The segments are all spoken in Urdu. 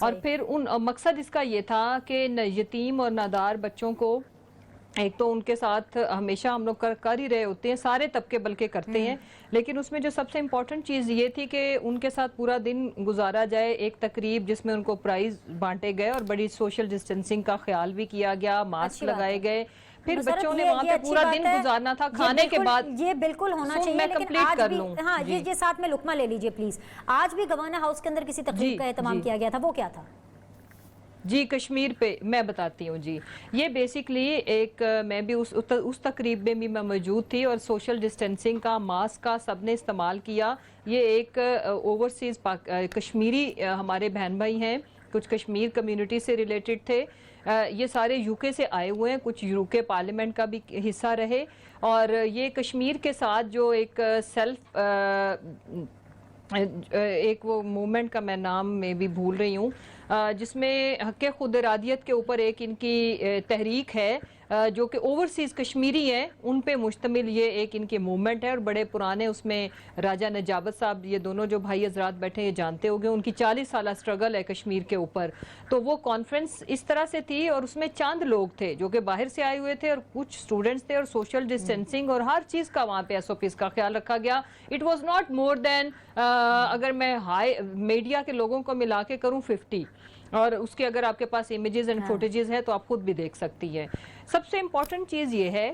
اور پھر مقصد اس کا یہ تھا کہ یتیم اور نادار بچوں کو ایک تو ان کے ساتھ ہمیشہ ہم لوگ کر ہی رہے ہوتے ہیں، سارے طبقے بلکہ کرتے ہیں، لیکن اس میں جو سب سے امپورٹنٹ چیز یہ تھی کہ ان کے ساتھ پورا دن گزارا جائے، ایک تقریب جس میں ان کو پرائز بانٹے گئے اور بڑی سوشل ڈسٹینسنگ کا خیال بھی کیا گیا، ماسک لگائے گئے، پھر بچوں نے وہاں پہ پورا دن گزارنا تھا کھانے کے بعد۔ یہ بالکل ہونا چاہیے، لیکن آج بھی ہاں یہ ساتھ میں لقمہ لے لیجئے پلیز، آج بھی گوانا ہاؤس کے اندر کسی تقریب کا اہتمام کیا گیا تھا، وہ کیا تھا؟ جی کشمیر پہ میں بتاتی ہوں جی، یہ بیسیکلی ایک میں بھی اس تقریب میں بھی میں موجود تھی اور سوشل ڈسٹینسنگ کا، ماسک کا سب نے استعمال کیا۔ یہ ایک اوورسیز کشمیری ہمارے بہن بھائی ہیں، کچھ کشمیر کمیونٹی سے ریلیٹڈ تھے، یہ سارے یو کے سے آئے ہوئے ہیں، کچھ یو کے پارلیمنٹ کا بھی حصہ رہے، اور یہ کشمیر کے ساتھ جو ایک سیلف ایک وہ موومنٹ کا میں نام میں بھی بھول رہی ہوں، جس میں حق خود ارادیت کے اوپر ایک ان کی تحریک ہے جو کہ اوورسیز کشمیری ہیں، ان پہ مشتمل یہ ایک ان کی موومنٹ ہے، اور بڑے پرانے اس میں راجہ نجابت صاحب، یہ دونوں جو بھائی حضرات بیٹھے یہ جانتے ہوگے، ان کی 40 سالہ سٹرگل ہے کشمیر کے اوپر۔ تو وہ کانفرنس اس طرح سے تھی اور اس میں چند لوگ تھے جو کہ باہر سے آئے ہوئے تھے اور کچھ سٹوڈنٹس تھے، اور سوشل ڈسٹینسنگ اور ہر چیز کا وہاں پہ SOPs کا خیال رکھا گیا۔ اٹ واز ناٹ مور دین اگر میں میڈیا کے لوگوں کو ملا کے کروں 50، اور اس کے اگر آپ کے پاس امیجز اینڈ فوٹیجز ہے تو آپ خود بھی دیکھ سکتی ہے۔ سب سے امپورٹنٹ چیز یہ ہے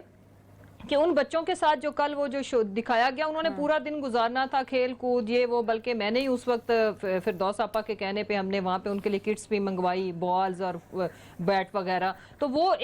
کہ ان بچوں کے ساتھ جو کل وہ جو شو دکھایا گیا، انہوں نے پورا دن گزارنا تھا، کھیل کود یہ وہ، بلکہ میں نے ہی اس وقت فردوس آپا کے کہنے پہ ہم نے وہاں پہ ان کے لیے کٹس بھی منگوائی، بالز اور بیٹ وغیرہ، تو وہ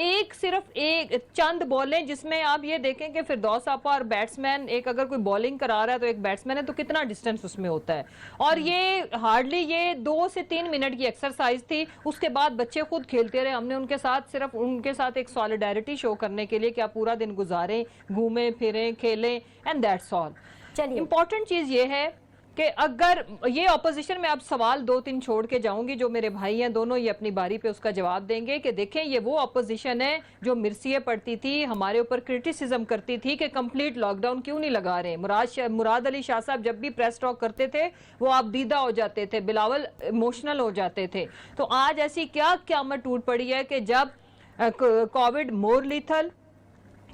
صرف ایک چند بالیں جس میں آپ یہ دیکھیں کہ فردوس آپا اور بیٹسمین، ایک اگر کوئی بالنگ کرا رہا ہے تو ایک بیٹسمین ہے تو کتنا ڈسٹنس اس میں ہوتا ہے، اور یہ ہارڈلی یہ 2 سے 3 منٹ کی ایکسرسائز تھی، اس کے بعد بچے خود کھیلتے رہے، ہم نے ان کے ساتھ صرف ان کے ساتھ ایک سالیڈیرٹی شو کرنے کے لیے کہ آپ پورا دن گزاریں، گھومیں پھریں کھیلیں، اینڈ دیٹس آل۔ چلیے امپورٹنٹ چیز یہ ہے کہ اگر یہ اپوزیشن میں اب سوال 2-3 چھوڑ کے جاؤں گی، جو میرے بھائی ہیں دونوں یہ اپنی باری پہ اس کا جواب دیں گے، کہ دیکھیں یہ وہ اپوزیشن ہے جو مرثیے پڑتی تھی، ہمارے اوپر کرٹیسزم کرتی تھی کہ کمپلیٹ لاک ڈاؤن کیوں نہیں لگا رہے۔ مراد علی شاہ صاحب جب بھی پریس ٹاک کرتے تھے وہ آپ دیدہ ہو جاتے تھے، بلاول ایموشنل ہو جاتے تھے، تو آج ایسی کیا قیامت ٹوٹ پڑی ہے کہ جب کووڈ مور لیتھل،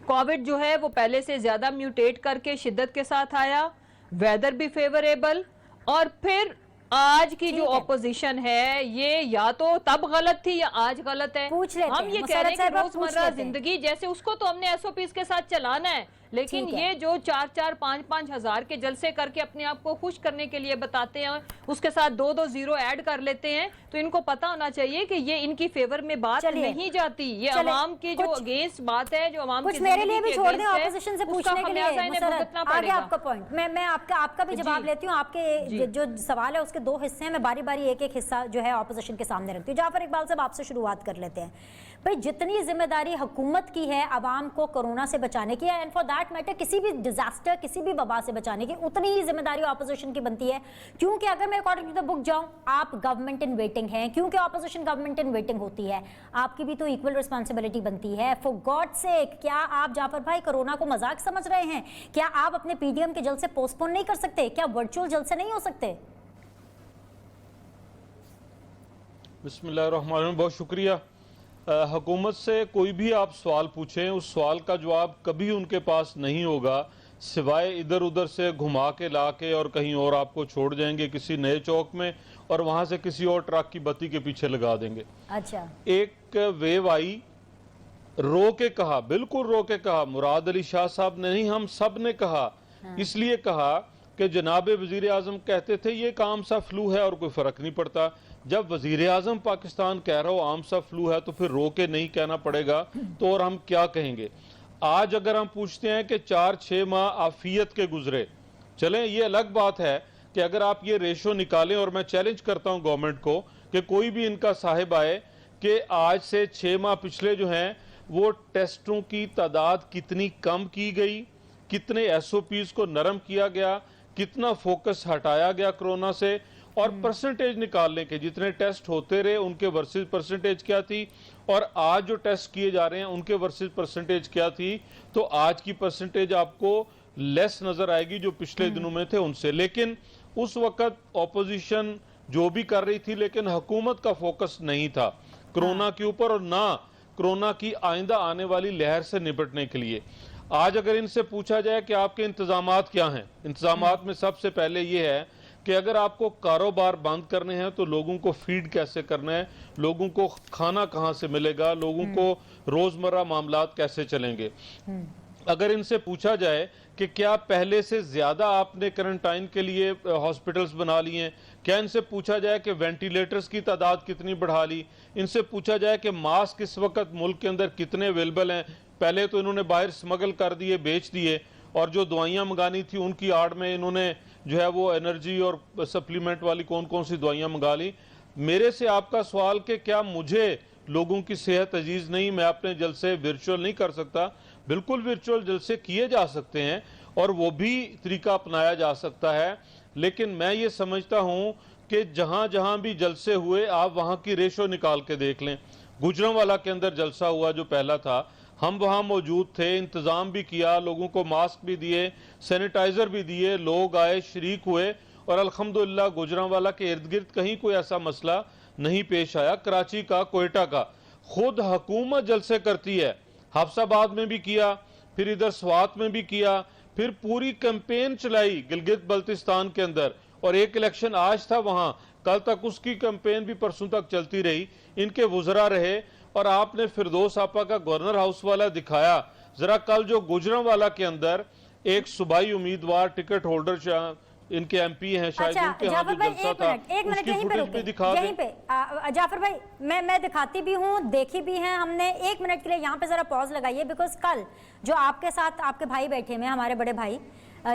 کووڈ جو ہے وہ پہلے سے زیادہ میوٹیٹ کر کے شدت کے ساتھ آیا، ویدر بھی فیوریبل، اور پھر آج کی جو اپوزیشن ہے یہ یا تو تب غلط تھی یا آج غلط ہے۔ ہم یہ کہہ رہے ہیں کہ روزمرہ زندگی جیسے اس کو تو ہم نے SOPs کے ساتھ چلانا ہے، لیکن یہ جو 4-4 5-5 ہزار کے جلسے کر کے اپنے آپ کو خوش کرنے کے لیے بتاتے ہیں، اس کے ساتھ 2-2 زیرو ایڈ کر لیتے ہیں، تو ان کو پتا ہونا چاہیے کہ یہ ان کی فیور میں بات نہیں جاتی، یہ عوام کی جو اگینسٹ بات ہے، جو عوام کی کچھ میرے لیے بھی چھوڑ دیں زندگی اپوزیشن سے پوچھنے کے لیے، آگے آپ کا پوائنٹ میں آپ کا بھی جواب لیتی ہوں، آپ کے جو سوال ہے اس کے 2 حصے ہیں، میں باری باری ایک حصہ جو ہے اپوزیشن کے سامنے رکھتی ہوں۔ جعفر اقبال صاحب آپ سے شروعات کر لیتے ہیں، بھئی جتنی ذمہ داری حکومت کی ہے عوام کو کورونا سے بچانے کی ہے، اینڈ فار دیٹ میٹر کسی بھی ڈیزاسٹر، کسی بھی وبا سے بچانے کی، اتنی ہی ذمہ داری اپوزیشن کی بنتی ہے، کیونکہ اگر میں اکارڈنگ ٹو دا بک جاؤں، آپ گورنمنٹ ان ویٹنگ ہیں، کیونکہ اپوزیشن گورنمنٹ ان ویٹنگ ہوتی ہے، آپ کی بھی تو ایکول رسپانسبلٹی بنتی ہے۔ فار گاڈ سیک، کیا آپ جعفر بھائی کورونا کو مذاق سمجھ رہے ہیں؟ کیا آپ اپنے PDM کے جلسے پوسٹ پون نہیں کر سکتے؟ کیا ورچوئل جلسے نہیں ہو سکتے؟ بسم اللہ الرحمن الرحیم، بہت شکریہ۔ حکومت سے کوئی بھی آپ سوال پوچھیں، اس سوال کا جواب کبھی ان کے پاس نہیں ہوگا سوائے ادھر ادھر سے گھما کے لا کے اور کہیں اور آپ کو چھوڑ جائیں گے کسی نئے چوک میں، اور وہاں سے کسی اور ٹرک کی بتی کے پیچھے لگا دیں گے۔ اچھا، ایک ویو آئی، رو کے کہا، بالکل رو کے کہا، مراد علی شاہ صاحب نے نہیں، ہم سب نے کہا، اس لیے کہا کہ جناب وزیر اعظم کہتے تھے یہ ایک عام سا فلو ہے اور کوئی فرق نہیں پڑتا۔ جب وزیر اعظم پاکستان کہہ رہا ہو عام سا فلو ہے تو پھر رو کے نہیں کہنا پڑے گا تو اور ہم کیا کہیں گے؟ آج اگر ہم پوچھتے ہیں کہ 4-6 ماہ عافیت کے گزرے، چلیں یہ الگ بات ہے کہ اگر آپ یہ ریشو نکالیں، اور میں چیلنج کرتا ہوں گورنمنٹ کو کہ کوئی بھی ان کا صاحب آئے کہ آج سے 6 ماہ پچھلے جو ہیں وہ ٹیسٹوں کی تعداد کتنی کم کی گئی، کتنے SOPs کو نرم کیا گیا، کتنا فوکس ہٹایا گیا کرونا سے، اور پرسنٹیج نکال لیں کہ جتنے ٹیسٹ ہوتے رہے ان کے ورسز پرسنٹیج کیا تھی، اور آج جو ٹیسٹ کیے جا رہے ہیں ان کے ورسز پرسنٹیج کیا تھی، تو آج کی پرسنٹیج آپ کو لیس نظر آئے گی جو پچھلے دنوں میں تھے ان سے۔ لیکن اس وقت اپوزیشن جو بھی کر رہی تھی، لیکن حکومت کا فوکس نہیں تھا کرونا کے اوپر اور نہ کرونا کی آئندہ آنے والی لہر سے نپٹنے کے لیے۔ آج اگر ان سے پوچھا جائے کہ آپ کے انتظامات کیا ہیں، انتظامات میں سب سے پہلے یہ ہے کہ اگر آپ کو کاروبار بند کرنے ہیں تو لوگوں کو فیڈ کیسے کرنا ہے، لوگوں کو کھانا کہاں سے ملے گا، لوگوں کو روزمرہ معاملات کیسے چلیں گے۔ اگر ان سے پوچھا جائے کہ کیا پہلے سے زیادہ آپ نے کرنٹائن کے لیے ہاسپٹلز بنا لی ہیں، کیا ان سے پوچھا جائے کہ وینٹیلیٹرز کی تعداد کتنی بڑھا لی، ان سے پوچھا جائے کہ ماسک اس وقت ملک کے اندر کتنے اویلیبل ہیں، پہلے تو انہوں نے باہر سمگل کر دیے، بیچ دیے، اور جو دوائیاں منگانی تھی ان کی آڑ میں انہوں نے جو ہے وہ انرجی اور سپلیمنٹ والی کون سی دوائیاں منگا لی۔ میرے سے آپ کا سوال کہ کیا مجھے لوگوں کی صحت عزیز نہیں، میں اپنے جلسے ورچوئل نہیں کر سکتا؟ بالکل ورچوئل جلسے کیے جا سکتے ہیں اور وہ بھی طریقہ اپنایا جا سکتا ہے، لیکن میں یہ سمجھتا ہوں کہ جہاں جہاں بھی جلسے ہوئے آپ وہاں کی ریشو نکال کے دیکھ لیں۔ گجرانوالہ کے اندر جلسہ ہوا جو پہلا تھا، ہم وہاں موجود تھے، انتظام بھی کیا، لوگوں کو ماسک بھی دیے، سینیٹائزر بھی دیے، لوگ آئے، شریک ہوئے، اور الحمدللہ گجرانوالہ کے ارد گرد کہیں کوئی ایسا مسئلہ نہیں پیش آیا۔ کراچی کا، کوئٹہ کا خود حکومت جلسے کرتی ہے، حفص آباد میں بھی کیا، پھر ادھر سوات میں بھی کیا، پھر پوری کیمپین چلائی گلگت بلتستان کے اندر، اور ایک الیکشن آج تھا وہاں، کل تک اس کی کیمپین بھی پرسوں تک چلتی رہی، ان کے وزراء رہے، اور آپ نے فردوس آپا کا گورنر ہاؤس والا دکھایا۔ ذرا کل جو گجرانوالہ کے اندر ایک صوبائی امیدوار ٹکٹ ہولڈر ان کے ایم پی ہیں شاید، ان کے ہاں جو جلسہ تھا اس کی فوٹیج بھی دکھا دیں۔ یہیں پہ جعفر بھائی میں دکھاتی بھی ہوں، دیکھی بھی ہیں ہم نے۔ 1 منٹ کے لیے یہاں پہ ذرا پاز لگائیے، بیکاز کل جو آپ کے ساتھ آپ کے بھائی بیٹھے ہیں، ہمارے بڑے بھائی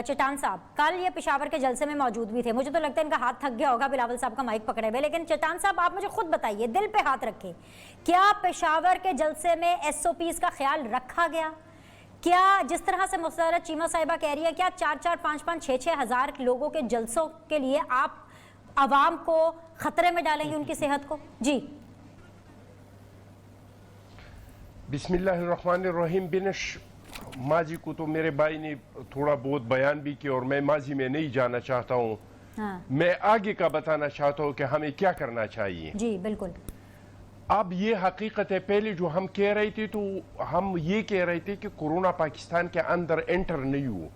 چٹان صاحب، کل یہ پشاور کے جلسے میں موجود بھی تھے۔ مجھے تو لگتا ہے ان کا ہاتھ تھک گیا ہوگا بلاول صاحب کا مائک پکڑے ہوئے، لیکن چٹان صاحب آپ مجھے خود بتائیے، دل پہ ہاتھ رکھے، کیا پشاور کے جلسے میں ایس او پیز کا خیال رکھا گیا؟ کیا جس طرح سے مسرت چیمہ صاحبہ کہہ رہی ہے، کیا 4-4 5-5 6-6 ہزار لوگوں کے جلسوں کے لیے آپ عوام کو خطرے میں ڈالیں گے، ان کی صحت کو؟ جی بسم اللہ الرحمن الرحیم۔ بنش ماضی کو تو میرے بھائی نے تھوڑا بہت بیان بھی کیا، اور میں ماضی میں نہیں جانا چاہتا ہوں، میں آگے کا بتانا چاہتا ہوں کہ ہمیں کیا کرنا چاہیے۔ جی بالکل۔ اب یہ حقیقت ہے، پہلے جو ہم کہہ رہے تھے تو ہم یہ کہہ رہے تھے کہ کورونا پاکستان کے اندر انٹر نہیں ہو،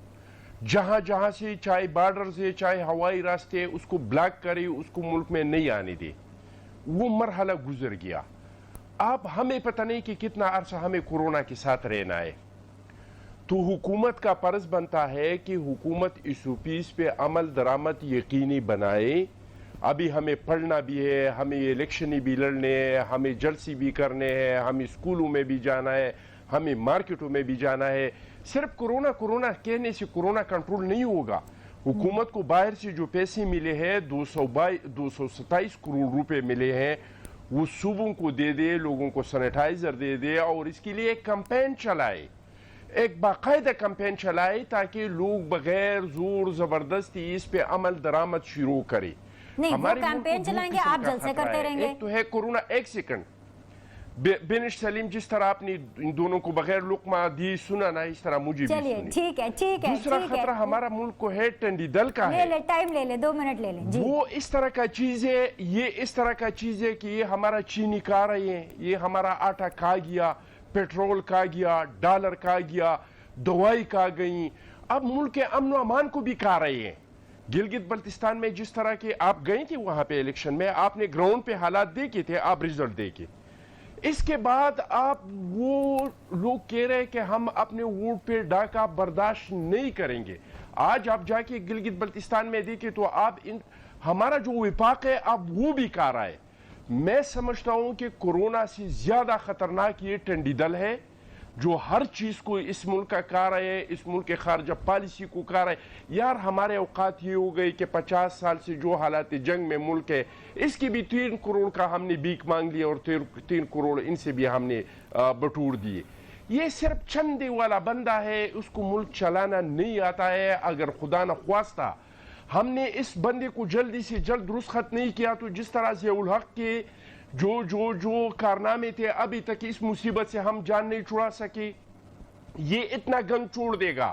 جہاں جہاں سے چاہے بارڈر سے چاہے ہوائی راستے اس کو بلاک کرے، اس کو ملک میں نہیں آنے دے، وہ مرحلہ گزر گیا۔ اب ہمیں پتہ نہیں کہ کتنا عرصہ ہمیں کورونا کے ساتھ رہنا ہے، تو حکومت کا فرض بنتا ہے کہ حکومت اس پیس پہ عمل درآمد یقینی بنائے۔ ابھی ہمیں پڑھنا بھی ہے، ہمیں الیکشنی بھی لڑنے ہیں، ہمیں جلسی بھی کرنے ہیں، ہمیں اسکولوں میں بھی جانا ہے، ہمیں مارکیٹوں میں بھی جانا ہے۔ صرف کورونا کہنے سے کورونا کنٹرول نہیں ہوگا۔ حکومت کو باہر سے جو پیسے ملے ہیں 227 کروڑ روپے ملے ہیں، وہ صوبوں کو دے دے، لوگوں کو سینیٹائزر دے دے، اور اس کے لیے ایک کمپین چلائے، ایک باقاعدہ کمپین چلائے، تاکہ لوگ بغیر زور زبردستی اس پہ عمل درآمد شروع کرے۔ نہیں، وہ کیمپین چلائیں گے، آپ جلسے کرتے رہیں گے۔ ایک تو ہے کورونا، ایک سیکنڈ بنش سلیم، جس طرح آپ نے ان دونوں کو بغیر لقمہ دی سنا نا، اس طرح مجھے بھی چلیے سنی۔ ٹھیک ہے ٹھیک ہے۔ دوسرا خطرہ ہمارا ملک کو ہے ٹنڈی دل کا ہے، لے ٹائم لے لے، 2 منٹ لے لیں۔ وہ اس طرح کا چیز ہے، یہ اس طرح کا چیز ہے کہ یہ ہمارا چینی کھا رہے ہیں، یہ ہمارا آٹا کھا گیا، پیٹرول کھا گیا، ڈالر کھا گیا، دوائی کھا گئی، اب ملک کے امن و امان کو بھی کھا رہے ہیں۔ گلگت بلتستان میں جس طرح کے آپ گئے تھے وہاں پہ الیکشن میں، آپ نے گراؤنڈ پہ حالات دیکھے تھے، آپ ریزلٹ دیکھے، اس کے بعد آپ وہ لوگ کہہ رہے کہ ہم اپنے ووٹ پہ ڈاکہ برداشت نہیں کریں گے۔ آج آپ جا کے گلگت بلتستان میں دیکھیں تو آپ ہمارا جو وفاق ہے اب وہ بھی کھا رہا ہے۔ میں سمجھتا ہوں کہ کورونا سے زیادہ خطرناک یہ ٹنڈی دل ہے، جو ہر چیز کو اس ملک کا کھا رہے ہیں، اس ملک کے خارجہ پالیسی کو کھا رہے ہیں۔ یار ہمارے اوقات یہ ہو گئی کہ 50 سال سے جو حالات جنگ میں ملک ہے، اس کی بھی 3 کروڑ کا ہم نے بھیک مانگ لیا، اور 3 کروڑ ان سے بھی ہم نے بٹور دیے۔ یہ صرف چندے والا بندہ ہے، اس کو ملک چلانا نہیں آتا ہے۔ اگر خدا نخواستہ ہم نے اس بندے کو جلدی سے جلد رخصت نہیں کیا تو جس طرح ضیاء الحق کے جو کارنامے تھے، ابھی تک اس مصیبت سے ہم جان نہیں چھڑا سکے، یہ اتنا گند چھوڑ دے گا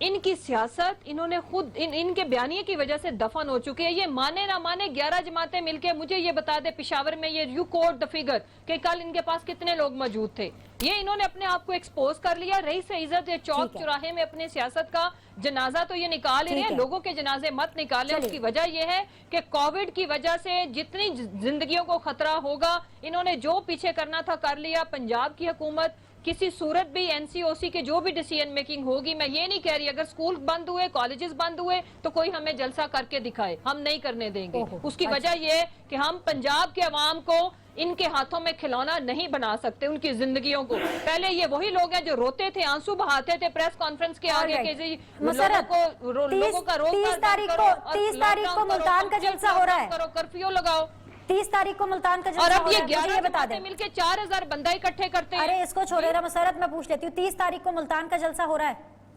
ان کی سیاست انہوں نے خود ان کے بیانیے کی وجہ سے دفن ہو چکے ہیں. یہ مانے نہ مانے 11 جماعتیں مل کے مجھے یہ بتا دے پشاور میں یہ یو کوٹ دا فگر کہ کل ان کے پاس کتنے لوگ موجود تھے. یہ انہوں نے اپنے آپ کو ایکسپوز کر لیا. رئیس عزت یہ چوک چوراہے میں اپنے سیاست کا جنازہ تو یہ نکال ہی رہے ہیں, لوگوں کے جنازے مت نکالیں. اس کی وجہ یہ ہے کہ کووڈ کی وجہ سے جتنی زندگیوں کو خطرہ ہوگا انہوں نے جو پیچھے کرنا تھا کر لیا. پنجاب کی حکومت کسی صورت بھی این سی او سی کے جو بھی ڈیسیژن میکنگ ہوگی, میں یہ نہیں کہہ رہی اگر سکول بند ہوئے کالجز بند ہوئے تو کوئی ہمیں جلسہ کر کے دکھائے, ہم نہیں کرنے دیں گے. اس کی وجہ یہ کہ ہم پنجاب کے عوام کو ان کے ہاتھوں میں کھلونا نہیں بنا سکتے, ان کی زندگیوں کو. پہلے یہ وہی لوگ ہیں جو روتے تھے, آنسو بہاتے تھے پریس کانفرنس کے آگے کہ لوگوں کا روک 30 تاریخ کو ملتان کا جلسہ ہو رہا ہے, کرفیو لگاؤ. 30 تاریخ کو ملتان کا جلسہ اور اب ہو رہا یہ ہے, مجھے یہ بتا دیں. مل کے 4000 بندہ اکٹھے کرتے ہیں. ارے اس کو چھوڑے رہا مسرت, میں پوچھ لیتی ہوں 30 تاریخ کو ملتان کا جلسہ ہو رہا ہے,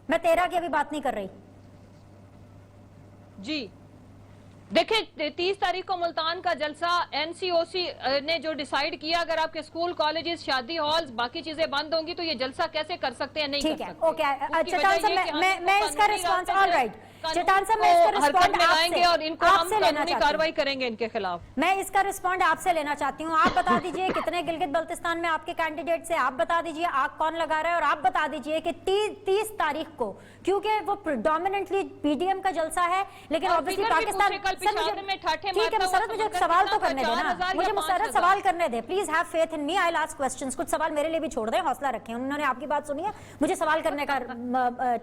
میں 13 کی ابھی بات نہیں کر رہی. جی دیکھیں 30 تاریخ کو ملتان کا جلسہ این سی او سی نے جو ڈیسائیڈ کیا, اگر آپ کے سکول کالجز شادی ہالز باقی چیزیں بند ہوں گی تو یہ جلسہ کیسے کر سکتے ہیں؟ نہیں کر سکتے. ٹھیک ہے, اوکے. چٹان صاحب میں اس کا رسپانس, آل رائٹ چٹان صاحب میں اس کا حرکت میں لائیں گے اور ان کو ہم سے لینا قانونی کارروائی کریں گے ان کے خلاف. میں اس کا رسپونڈ آپ سے لینا چاہتی ہوں. آپ بتا دیجئے کتنے گلگت بلتستان میں آپ کے کینڈیڈیٹ سے, آپ بتا دیجئے آگ کون لگا رہا ہے, اور آپ بتا دیجئے کہ 30 تاریخ کو, کیونکہ وہ پریڈومیننٹلی پی ڈی ایم کا جلسہ ہے لیکن اوبیسلی پاکستان. ٹھیک ہے مسرت, مجھے سوال تو کرنے دیں نا, مجھے مسرت سوال کرنے دیں please. Have faith in me, I will ask questions. کچھ سوال میرے لیے بھی چھوڑ دیں, حوصلہ رکھیں. انہوں نے آپ کی بات سنی ہے, مجھے سوال کرنے کا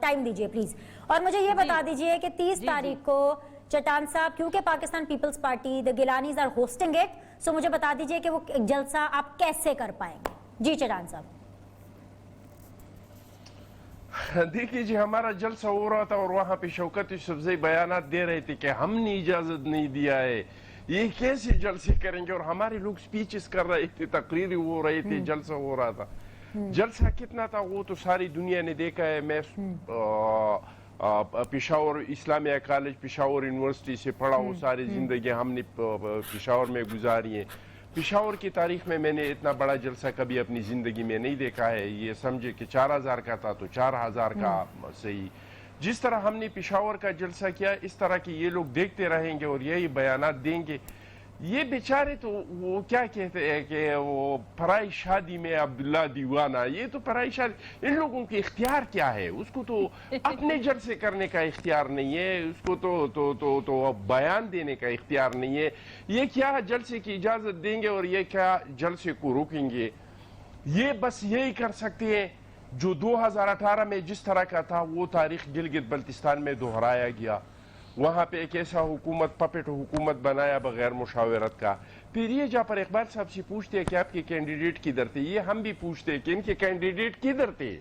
ٹائم دیجئے پلیز. اور مجھے یہ بتا دیجئے کہ 30 تاریخ کو چٹان صاحب, کیونکہ Pakistan Peoples Party the Gilanis are hosting it, so مجھے بتا دیجئے کہ وہ جلسہ آپ کیسے کر پائیں گے. جی چٹان صاحب. دیکھیے جی, ہمارا جلسہ ہو رہا تھا اور وہاں پہ شوکت یوسفزئی بیانات دے رہے تھے کہ ہم نے اجازت نہیں دیا ہے, یہ کیسے جلسے کریں گے, اور ہمارے لوگ سپیچز کر رہے تھے, تقریری ہو رہے تھے, جلسہ ہو رہا تھا. جلسہ کتنا تھا وہ تو ساری دنیا نے دیکھا ہے. میں پشاور اسلامیہ کالج پشاور یونیورسٹی سے پڑھا ہوں, ساری زندگی ہم نے پشاور میں گزاری ہے. پشاور کی تاریخ میں نے اتنا بڑا جلسہ کبھی اپنی زندگی میں نہیں دیکھا ہے. یہ سمجھے کہ 4000 کا تھا تو 4000 کا صحیح. جس طرح ہم نے پشاور کا جلسہ کیا اس طرح کی یہ لوگ دیکھتے رہیں گے اور یہی بیانات دیں گے. یہ بیچارے تو وہ کیا کہتے ہیں کہ وہ پرائی شادی میں عبداللہ دیوانہ, یہ تو پرائی شادی, ان لوگوں کے اختیار کیا ہے؟ اس کو تو اپنے جلسے کرنے کا اختیار نہیں ہے, اس کو تو بیان دینے کا اختیار نہیں ہے. یہ کیا جلسے کی اجازت دیں گے اور یہ کیا جلسے کو روکیں گے؟ یہ بس یہی کر سکتے ہیں جو 2018 میں جس طرح کا تھا وہ تاریخ گلگت بلتستان میں دہرایا گیا. وہاں پہ ایک ایسا حکومت پپٹ حکومت بنایا بغیر مشاورت کا. پھر یہ جعفر اقبال صاحب سے پوچھتے ہیں کہ آپ کے کینڈیڈیٹ کدھر تھے, یہ ہم بھی پوچھتے ہیں کہ ان کے کینڈیڈیٹ کدھر تھے,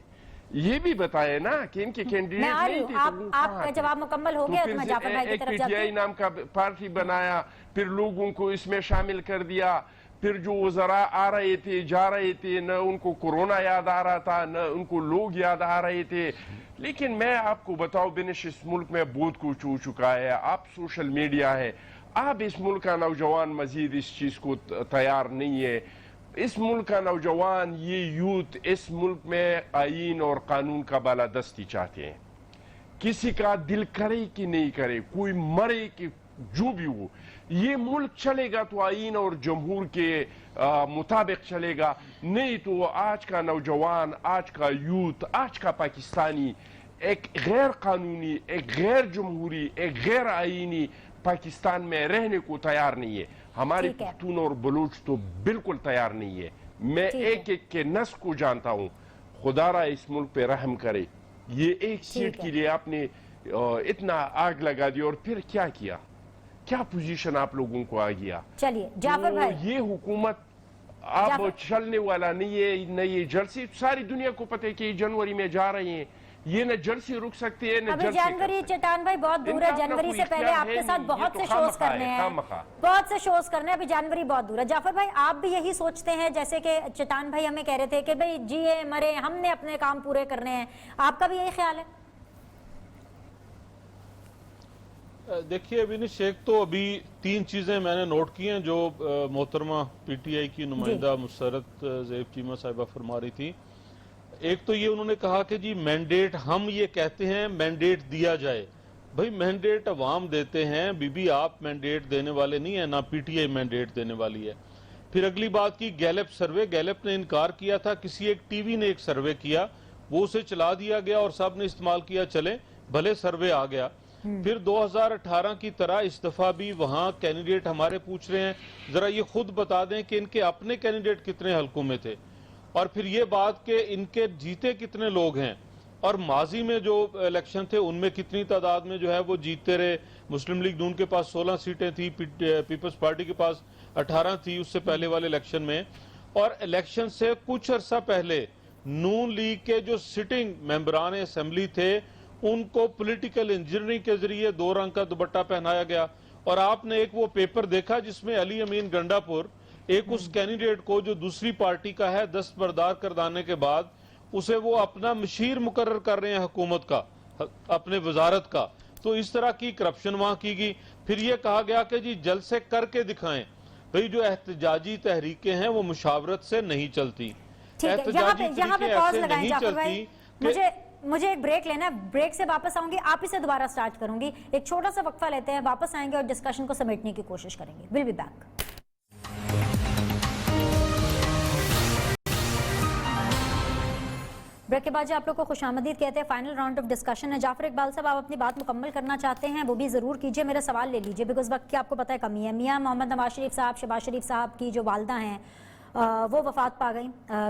یہ بھی بتائے نا کہ ان کے کینڈیڈیٹ نہیں تھے. آپ کا جواب مکمل ہو گیا, میں جعفر بھائی کی طرف جاتی ہوں. ایک پی ٹی آئی نام کا پارٹی بنایا, پھر لوگوں کو اس میں شامل کر دیا. پھر جو وزراء آ رہے تھے جا رہے تھے, نہ ان کو کورونا یاد آ رہا تھا نہ ان کو لوگ یاد آ رہے تھے. لیکن میں آپ کو بتاؤ بنش, اس ملک میں بہت کچھ ہو چکا ہے. آپ سوشل میڈیا ہے, آپ اس ملک کا نوجوان مزید اس چیز کو تیار نہیں ہے. اس ملک کا نوجوان, یہ یوتھ اس ملک میں آئین اور قانون کا بالادستی چاہتے ہیں. کسی کا دل کرے کہ نہیں کرے, کوئی مرے کہ جو بھی ہو, یہ ملک چلے گا تو آئین اور جمہور کے مطابق چلے گا, نہیں تو آج کا نوجوان, آج کا یوتھ, آج کا پاکستانی ایک غیر قانونی, ایک غیر جمہوری, ایک غیر آئینی پاکستان میں رہنے کو تیار نہیں ہے. ہمارے پختون اور بلوچ تو بالکل تیار نہیں ہے. میں ایک ایک کے نس کو جانتا ہوں. خدا را اس ملک پہ رحم کرے. یہ ایک سیٹ کے لیے آپ نے اتنا آگ لگا دی اور پھر کیا کیا, کیا پوزیشن آپ لوگوں کو آ گیا. چلیے جعفر بھائی, یہ حکومت آپ چلنے والا نہیں ہے. نہ یہ جلسے, ساری دنیا کو پتہ ہے کہ جنوری میں جا رہے ہیں, یہ نہ جلسے رک سکتے ہیں نہ ابھی جنوری. چٹان بھائی بہت دور ہے, جنوری سے پہلے آپ کے ساتھ بہت سے شوز کرنے ہیں, بہت سے شوز کرنے ہیں, ابھی جنوری بہت دور ہے. جعفر بھائی آپ بھی یہی سوچتے ہیں جیسے کہ چٹان بھائی ہمیں کہہ رہے تھے کہ بھئی جیے مرے, ہم نے اپنے کام پورے کرنے ہیں, آپ کا بھی یہی خیال ہے؟ دیکھیے بنش, ایک تو ابھی 3 چیزیں میں نے نوٹ کی ہیں جو محترمہ پی ٹی آئی کی نمائندہ مسرت زیب چیمہ صاحبہ فرما رہی تھی. ایک تو یہ انہوں نے کہا کہ جی مینڈیٹ، ہم یہ کہتے ہیں مینڈیٹ دیا جائے. بھئی مینڈیٹ عوام دیتے ہیں، بی بی آپ مینڈیٹ دینے والے نہیں ہیں، نہ پی ٹی آئی مینڈیٹ دینے والی ہے. پھر اگلی بات کی گیلپ سروے. گیلپ نے انکار کیا تھا، کسی ایک ٹی وی نے ایک سروے کیا، وہ اسے چلا دیا گیا اور سب نے استعمال کیا، چلے بھلے سروے آ گیا. پھر 2018 کی طرح اس دفعہ بھی وہاں کینڈیڈیٹ ہمارے پوچھ رہے ہیں ذرا یہ خود بتا دیں کہ ان کے اپنے کینڈیڈیٹ کتنے حلقوں میں تھے، اور پھر یہ بات کہ ان کے جیتے کتنے لوگ ہیں، اور ماضی میں جو الیکشن تھے ان میں کتنی تعداد میں جو ہے وہ جیتتے رہے. مسلم لیگ نون کے پاس 16 سیٹیں تھی، پیپلز پارٹی کے پاس 18 تھی اس سے پہلے والے الیکشن میں. اور الیکشن سے کچھ عرصہ پہلے نون لیگ کے جو سٹنگ ممبران اسمبلی تھے ان کو پولیٹیکل انجینئرنگ کے ذریعے 2 رنگ کا دوپٹہ پہنایا گیا. اور آپ نے ایک وہ پیپر دیکھا جس میں علی امین گنڈا پور ایک اس کینڈیڈیٹ کو جو دوسری پارٹی کا ہے دستبردار کردانے کے بعد اسے وہ اپنا مشیر مقرر کر رہے ہیں حکومت کا، اپنے وزارت کا. تو اس طرح کی کرپشن وہاں کی گئی. پھر یہ کہا گیا کہ جی جلسے کر کے دکھائیں. بھئی جو احتجاجی تحریکیں ہیں وہ مشاورت سے نہیں چلتی. ٹھیک ہے، یہاں پہ پاز لگائیں جعفر بھائی. مجھے ایک بریک لینا ہے، بریک سے واپس آؤں گی، آپ ہی سے دوبارہ سٹارٹ کروں گی. ایک چھوٹا سا وقفہ لیتے ہیں، واپس آئیں گے اور ڈسکشن کو سمیٹنے کی کوشش کریں گے. Will be back. بریک کے بعد جو آپ لوگ کو خوش آمدید کہتے ہیں، فائنل راؤنڈ آف ڈسکشن ہے. جعفر اقبال صاحب، آپ اپنی بات مکمل کرنا چاہتے ہیں وہ بھی ضرور کیجئے. میرا سوال لے لیجئے بیکاز وقت کی آپ کو پتہ ہے کمی ہے. میاں محمد نواز شریف صاحب، شہباز شریف صاحب کی جو والدہ ہیں وہ وفات پا گئیں.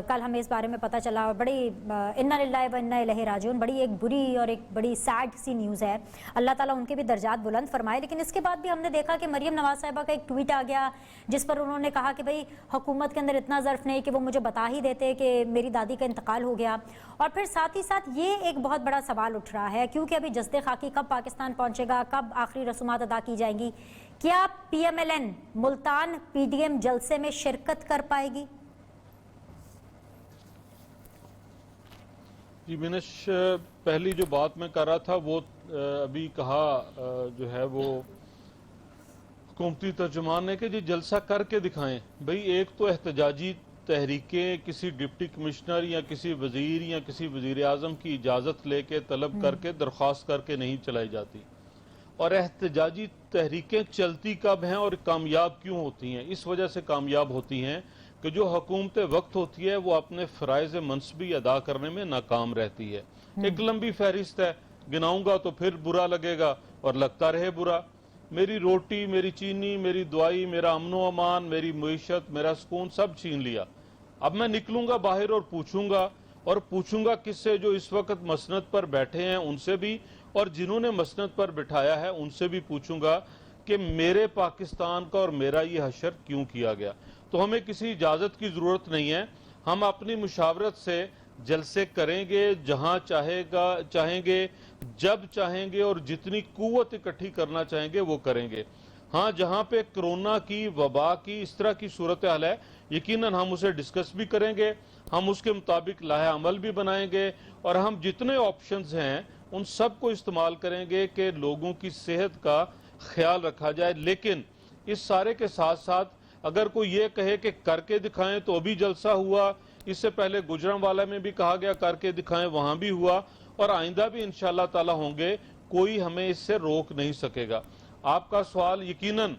کل ہمیں اس بارے میں پتہ چلا اور بڑی انا للہ و انا الیہ راجعون، بڑی ایک بری اور ایک بڑی سیڈ سی نیوز ہے. اللہ تعالیٰ ان کے بھی درجات بلند فرمائے. لیکن اس کے بعد بھی ہم نے دیکھا کہ مریم نواز صاحبہ کا ایک ٹویٹ آ گیا جس پر انہوں نے کہا کہ بھئی حکومت کے اندر اتنا ظرف نہیں کہ وہ مجھے بتا ہی دیتے کہ میری دادی کا انتقال ہو گیا. اور پھر ساتھ ہی ساتھ یہ ایک بہت بڑا سوال اٹھ رہا ہے کیونکہ ابھی جسد خاکی کب پاکستان پہنچے گا، کب آخری رسومات ادا کی جائیں گی. کیا P M L N Multan P D M جلسے میں شرکت کر پائے گی؟ جی بینش، پہلی جو بات میں کر رہا تھا وہ ابھی کہا جو ہے وہ حکومتی ترجمان نے کہ جی جلسہ کر کے دکھائیں. بھئی ایک تو احتجاجی تحریکیں کسی ڈپٹی کمشنر یا کسی وزیر یا کسی وزیر اعظم کی اجازت لے کے طلب کر کے درخواست کر کے نہیں چلائی جاتی. اور احتجاجی تحریکیں چلتی کب ہیں اور کامیاب کیوں ہوتی ہیں؟ اس وجہ سے کامیاب ہوتی ہیں کہ جو حکومت وقت ہوتی ہے وہ اپنے فرائض منصبی ادا کرنے میں ناکام رہتی ہے. ایک لمبی فہرست ہے، گناؤں گا تو پھر برا لگے گا اور لگتا رہے برا. میری روٹی، میری چینی، میری دوائی، میرا امن و امان، میری معیشت، میرا سکون سب چھین لیا. اب میں نکلوں گا باہر اور پوچھوں گا کس سے؟ جو اس وقت مسند پر بیٹھے ہیں ان سے بھی، اور جنہوں نے مسند پر بٹھایا ہے ان سے بھی پوچھوں گا کہ میرے پاکستان کا اور میرا یہ حشر کیوں کیا گیا. تو ہمیں کسی اجازت کی ضرورت نہیں ہے. ہم اپنی مشاورت سے جلسے کریں گے، جہاں چاہیں گے، جب چاہیں گے، اور جتنی قوت اکٹھی کرنا چاہیں گے وہ کریں گے. ہاں جہاں پہ کرونا کی وبا کی اس طرح کی صورتحال ہے یقیناً ہم اسے ڈسکس بھی کریں گے، ہم اس کے مطابق لاہ عمل بھی بنائیں گے، اور ہم جتنے آپشنز ہیں ان سب کو استعمال کریں گے کہ لوگوں کی صحت کا خیال رکھا جائے. لیکن اس سارے کے ساتھ ساتھ اگر کوئی یہ کہے کہ کر کے دکھائیں تو ابھی جلسہ ہوا، اس سے پہلے گجرانوالہ میں بھی کہا گیا کر کے دکھائیں، وہاں بھی ہوا، اور آئندہ بھی انشاءاللہ تعالی ہوں گے. کوئی ہمیں اس سے روک نہیں سکے گا. آپ کا سوال یقیناً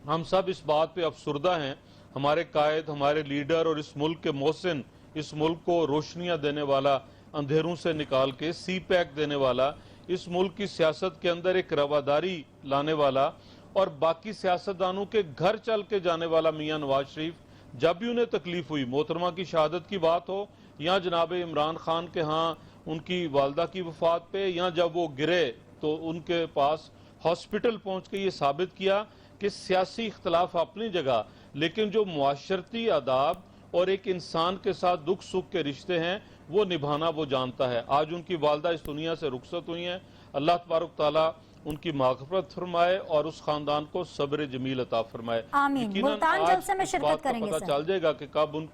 ہم سب اس بات پہ افسردہ ہیں. ہمارے قائد، ہمارے لیڈر اور اس ملک کے محسن، اس ملک کو روشنیاں دینے والا، اندھیروں سے نکال کے سی پیک دینے والا، اس ملک کی سیاست کے اندر ایک رواداری لانے والا اور باقی سیاستدانوں کے گھر چل کے جانے والا میاں نواز شریف، جب بھی انہیں تکلیف ہوئی، محترمہ کی شہادت کی بات ہو یا جناب عمران خان کے ہاں ان کی والدہ کی وفات پہ، یا جب وہ گرے تو ان کے پاس ہاسپٹل پہنچ کے یہ ثابت کیا کہ سیاسی اختلاف اپنی جگہ لیکن جو معاشرتی آداب اور ایک انسان کے ساتھ دکھ سکھ کے رشتے ہیں وہ نبھانا وہ جانتا ہے. آج ان کی والدہ اس دنیا سے رخصت ہوئی ہیں. اللہ تبارک تعالیٰ ان کی مغفرت فرمائے اور اس خاندان کو صبر جمیل عطا فرمائے. آمین. ملتان جلسے میں شرکت کریں گے پتہ چل جائے گا کہ کب ان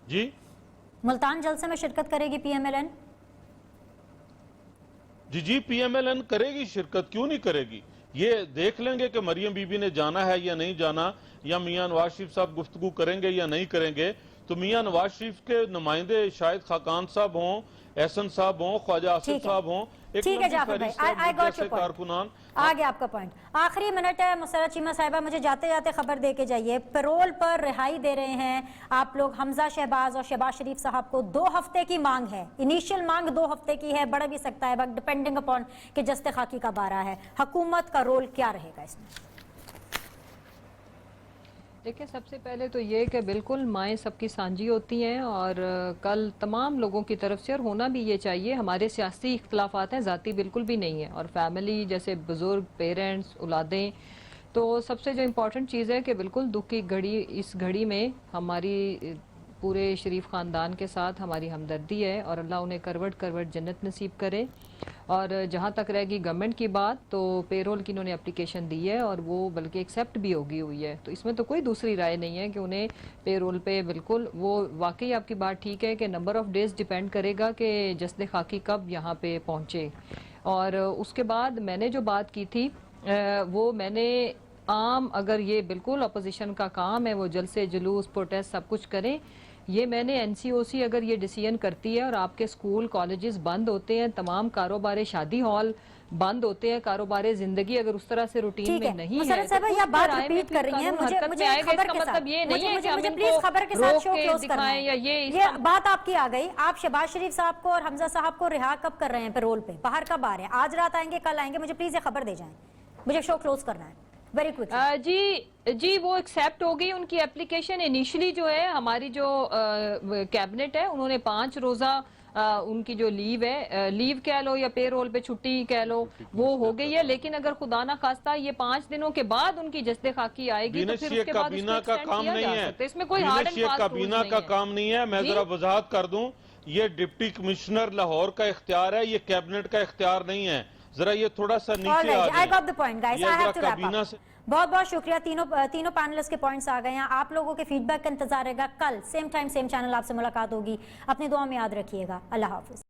جی ملتان جلسے میں شرکت کرے گی پی ایم ایل این؟ جی پی ایم ایل این کرے گی شرکت، کیوں نہیں کرے گی. یہ دیکھ لیں گے کہ مریم بی بی نے جانا ہے یا نہیں جانا، یا میاں نواز شریف صاحب گفتگو کریں گے یا نہیں کریں گے. تو میاں نواز شریف کے نمائندے شاید خاقان صاحب ہوں، احسن صاحب ہوں، خواجہ آصف ٹھیک ہے، صاحب ہوں، ایک ٹھیک ہے لمبی جعفر بھائی، فہرست ہے I got جیسے your point. کارکنان. آ گیا آپ کا پوائنٹ. آخری منٹ ہے مسرت چیمہ صاحبہ، مجھے جاتے جاتے خبر دے کے جائیے. پیرول پر رہائی دے رہے ہیں آپ لوگ حمزہ شہباز اور شہباز شریف صاحب کو. 2 ہفتے کی مانگ ہے، انیشیل مانگ 2 ہفتے کی ہے، بڑھ بھی سکتا ہے بٹ ڈیپینڈنگ اپون کہ جست خاکی کب آ رہا ہے. حکومت کا رول کیا رہے گا اس میں؟ دیکھیں، سب سے پہلے تو یہ کہ بالکل مائیں سب کی سانجھی ہوتی ہیں، اور کل تمام لوگوں کی طرف سے، اور ہونا بھی یہ چاہیے، ہمارے سیاسی اختلافات ہیں، ذاتی بالکل بھی نہیں ہیں، اور فیملی جیسے بزرگ، پیرنٹس، اولادیں، تو سب سے جو امپورٹنٹ چیز ہے کہ بالکل دکھ کی گھڑی، اس گھڑی میں ہماری پورے شریف خاندان کے ساتھ ہماری ہمدردی ہے، اور اللہ انہیں کروٹ کروٹ جنت نصیب کرے. اور جہاں تک رہے گی گورنمنٹ کی بات، تو پیرول کی انہوں نے اپلیکیشن دی ہے، اور وہ بلکہ ایکسیپٹ بھی ہوئی ہے، تو اس میں تو کوئی دوسری رائے نہیں ہے کہ انہیں پیرول پہ بالکل، وہ واقعی آپ کی بات ٹھیک ہے کہ نمبر آف ڈیز ڈیپینڈ کرے گا کہ جسد خاکی کب یہاں پہ پہنچے. اور اس کے بعد میں نے جو بات کی تھی وہ میں نے عام، اگر یہ بالکل اپوزیشن کا کام ہے وہ جلسے جلوس پروٹیسٹ سب کچھ کریں، یہ میں نے این سی او سی اگر یہ ڈیسیژن کرتی ہے اور آپ کے سکول کالجز بند ہوتے ہیں، تمام کاروبار شادی ہال بند ہوتے ہیں، کاروبار زندگی اگر اس طرح سے روٹین ٹھیک میں ہے نہیں ہے، مسرت صاحبہ یہ بات ریپیٹ کر رہی ہیں، مجھے خبر کے ساتھ، مطلب یہ نہیں ہے کہ ہم مجھے ان پلیز کو خبر کے ساتھ روک شو کے کلوز کرنا دکھائیں، یا ہے. یہ بات آپ کی آ گئی، آپ شہباز شریف صاحب کو اور حمزہ صاحب کو رہا کب کر رہے ہیں پیرول پہ؟ باہر کب آ رہے ہیں؟ آج رات آئیں گے، کل آئیں گے؟ مجھے پلیز یہ خبر دے جائیں، مجھے شو کلوز کرنا ہے ویری کوئکلی. جی وہ ایکسیپٹ ہو گئی ان کی اپلیکیشن. انیشلی جو ہے ہماری جو کیبنٹ ہے، انہوں نے 5 روزہ ان کی جو لیو ہے، لیو کہہ لو یا پے رول پہ چھٹی کہہ لو، وہ ہو گئی ہے. لیکن اگر خدا نہ خواستہ یہ 5 دنوں کے بعد ان کی جسد خاکی آئے گی تو بینش پھر یہ اس کے بعد اس کو کابینہ کا ایکسٹینڈ کام کیا نہیں جا ہے، سکتا ہے. اس میں کوئی ہارڈ بینش اینڈ یہ فاسٹ رولز کابینہ نہیں کا ہے. کام نہیں ہے. میں جی؟ ذرا وضاحت کر دوں، یہ ڈپٹی کمشنر لاہور کا اختیار ہے، یہ کیبنٹ کا اختیار نہیں ہے. ذرا یہ تھوڑا سا نیچے آ I جائیں. got the point guys, یہ I ذرا have to wrap کابینہ up. سے بہت بہت شکریہ. تینوں پینلسٹ کے پوائنٹس آ گئے ہیں. آپ لوگوں کے فیڈ بیک کا انتظار رہے گا. کل سیم ٹائم سیم چینل آپ سے ملاقات ہوگی. اپنی دعا میں یاد رکھیے گا. اللہ حافظ.